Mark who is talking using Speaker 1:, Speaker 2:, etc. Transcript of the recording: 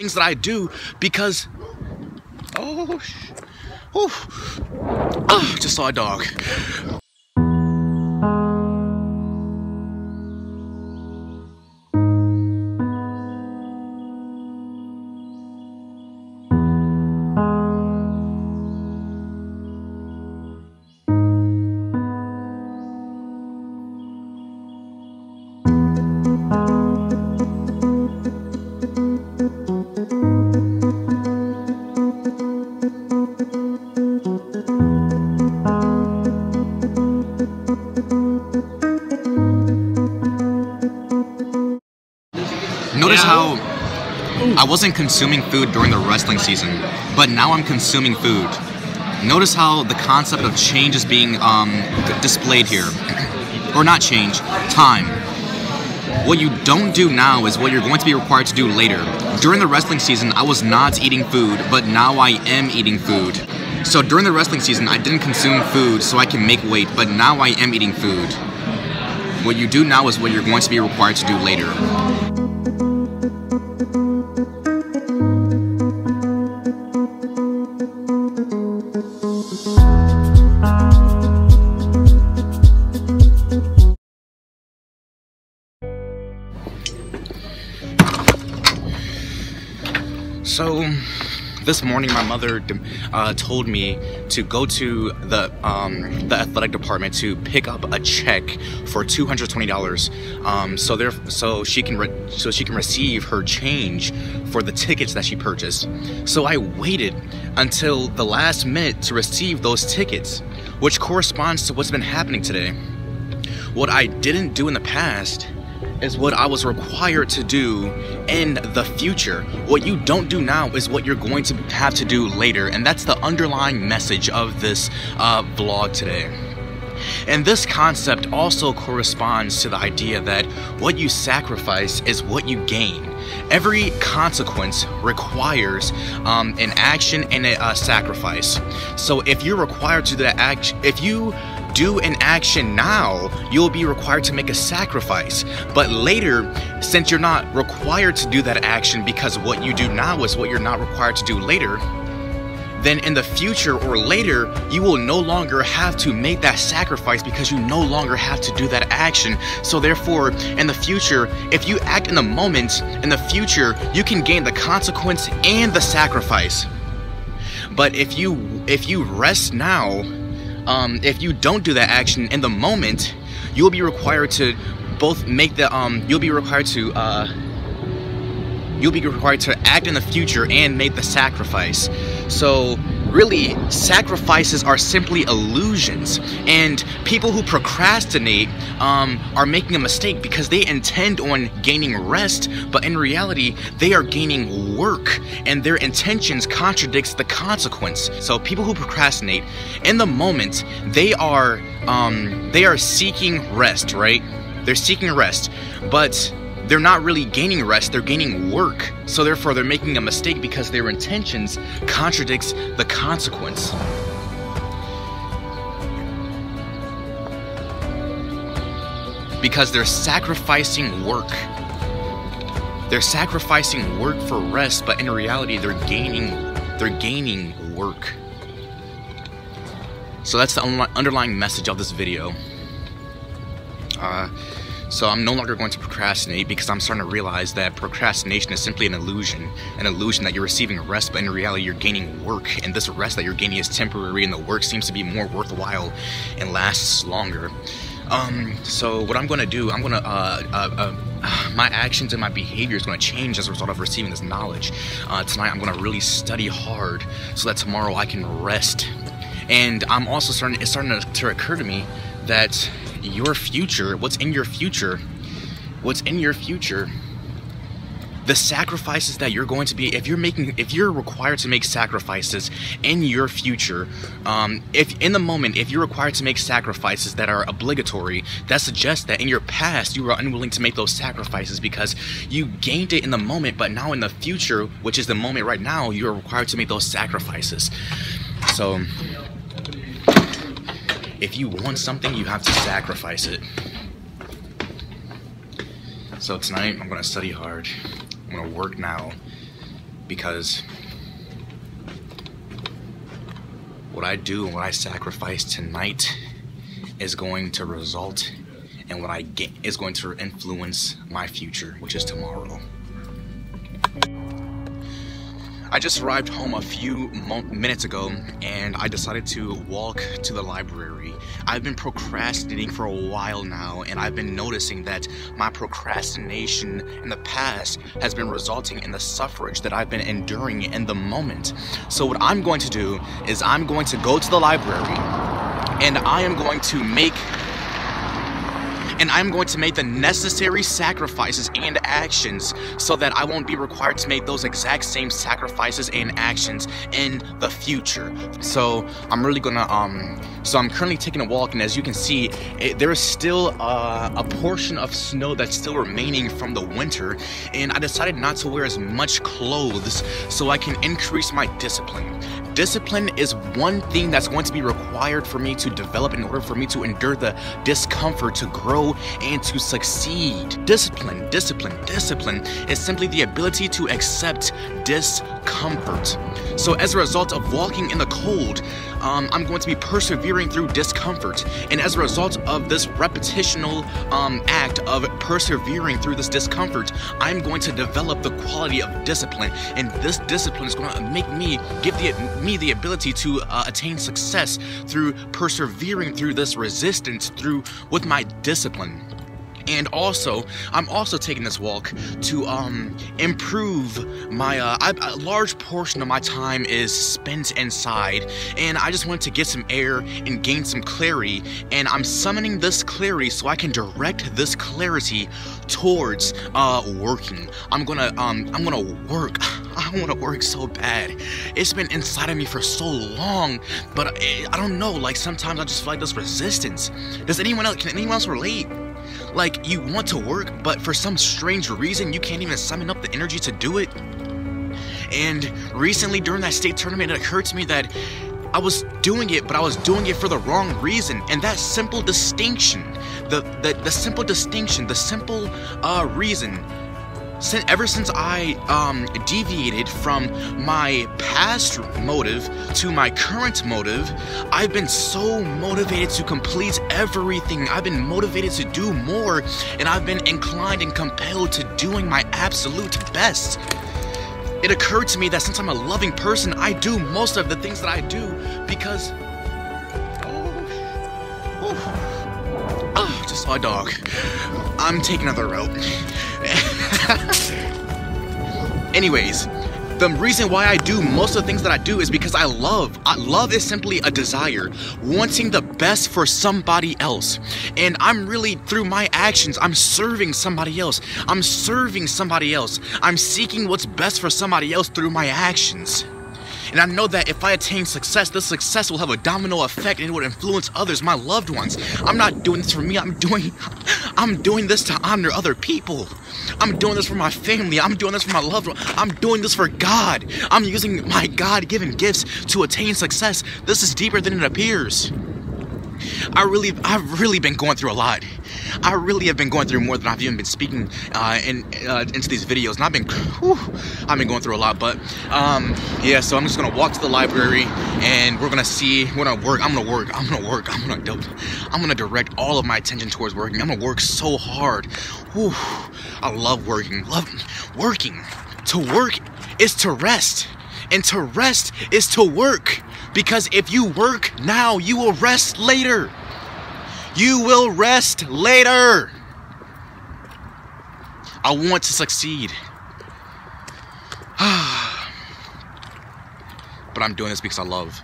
Speaker 1: things that I do because just saw a dog. Notice how I wasn't consuming food during the wrestling season, but now I'm consuming food. Notice how the concept of change is being displayed here. Or not change, time. What you don't do now is what you're going to be required to do later. During the wrestling season, I was not eating food, but now I am eating food. So during the wrestling season, I didn't consume food so I can make weight, but now I am eating food. What you do now is what you're going to be required to do later. So, this morning my mother told me to go to the athletic department to pick up a check for $220, so she can receive her change for the tickets that she purchased. So I waited until the last minute to receive those tickets, which corresponds to what's been happening today. What I didn't do in the past is what I was required to do in the future. What you don't do now is what you're going to have to do later, and that's the underlying message of this vlog today. And this concept also corresponds to the idea that what you sacrifice is what you gain. Every consequence requires an action and a sacrifice. So if you're required to do that action, if you do an action now, you'll be required to make a sacrifice. But later, since you're not required to do that action because what you do now is what you're not required to do later, then in the future or later, you will no longer have to make that sacrifice because you no longer have to do that action. So therefore, in the future, if you act in the moment, in the future, you can gain the consequence and the sacrifice. But if you rest now, if you don't do that action in the moment, you'll be required to both make the you'll be required to act in the future and make the sacrifice. So really, sacrifices are simply illusions, and people who procrastinate are making a mistake because they intend on gaining rest, but in reality they are gaining work, and their intentions contradicts the consequence. So people who procrastinate in the moment, they are seeking rest, right? They're seeking rest, but they're not really gaining rest, they're gaining work. So therefore they're making a mistake because their intentions contradicts the consequence. Because they're sacrificing work. They're sacrificing work for rest, but in reality they're gaining work. So that's the underlying message of this video. So I'm no longer going to procrastinate because I'm starting to realize that procrastination is simply an illusion that you're receiving rest, but in reality you're gaining work, and this rest that you're gaining is temporary, and the work seems to be more worthwhile and lasts longer. So what I'm going to do, my actions and my behavior is going to change as a result of receiving this knowledge. Tonight I'm going to really study hard so that tomorrow I can rest. And I'm also it's starting to occur to me that your future, what's in your future, the sacrifices that you're going to be, if you're required to make sacrifices in your future, if in the moment, if you're required to make sacrifices that are obligatory, that suggests that in your past you were unwilling to make those sacrifices because you gained it in the moment, but now in the future, which is the moment right now, you're required to make those sacrifices. So if you want something, you have to sacrifice it. So tonight, I'm going to study hard. I'm going to work now. because what I do and what I sacrifice tonight is going to result in what I get is going to influence my future, which is tomorrow. I just arrived home a few minutes ago and I decided to walk to the library. I've been procrastinating for a while now, and I've been noticing that my procrastination in the past has been resulting in the suffrage that I've been enduring in the moment. So what I'm going to do is I'm going to go to the library and I'm going to make the necessary sacrifices and actions so that I won't be required to make those exact same sacrifices and actions in the future. So I'm really gonna so I'm currently taking a walk, and as you can see, there is still a portion of snow that's still remaining from the winter, and I decided not to wear as much clothes so I can increase my discipline. Discipline is one thing that's going to be required for me to develop in order for me to endure the discomfort, to grow, and to succeed. Discipline is simply the ability to accept discomfort. So as a result of walking in the cold, I'm going to be persevering through discomfort, and as a result of this repetitional act of persevering through this discomfort, I'm going to develop the quality of discipline, and this discipline is going to make me give me the ability to attain success through persevering through this resistance with my discipline. And also, I'm also taking this walk to improve my, a large portion of my time is spent inside, and I just wanted to get some air and gain some clarity, and I'm summoning this clarity so I can direct this clarity towards working. I'm gonna work. I want to work so bad. It's been inside of me for so long, but I don't know, like sometimes I just feel like this resistance. Can anyone else relate? Like, you want to work, but for some strange reason, you can't even summon up the energy to do it. And recently, during that state tournament, it occurred to me that I was doing it, but I was doing it for the wrong reason. And that simple distinction, the simple distinction, the simple reason, ever since I deviated from my past motive to my current motive, I've been so motivated to complete everything. I've been motivated to do more, and I've been inclined and compelled to doing my absolute best. It occurred to me that since I'm a loving person, I do most of the things that I do because... Oh, just saw a dog. I'm taking another route. Anyways, the reason why I do most of the things that I do is because I love. Love is simply a desire, wanting the best for somebody else. And I'm really, through my actions, I'm serving somebody else. I'm serving somebody else. I'm seeking what's best for somebody else through my actions. And I know that if I attain success, this success will have a domino effect and it will influence others, my loved ones. I'm not doing this for me, I'm doing this to honor other people. I'm doing this for my family, I'm doing this for my loved one, I'm doing this for God. I'm using my God-given gifts to attain success. This is deeper than it appears. I've really been going through a lot. I really have been going through more than I've even been speaking into these videos, and I've been going through a lot. But yeah, so I'm just gonna walk to the library, and we're gonna work. I'm gonna direct all of my attention towards working. I'm gonna work so hard. Whew. I love working. To work is to rest, and to rest is to work. Because if you work now, you will rest later. You will rest later. I want to succeed. But I'm doing this because I love.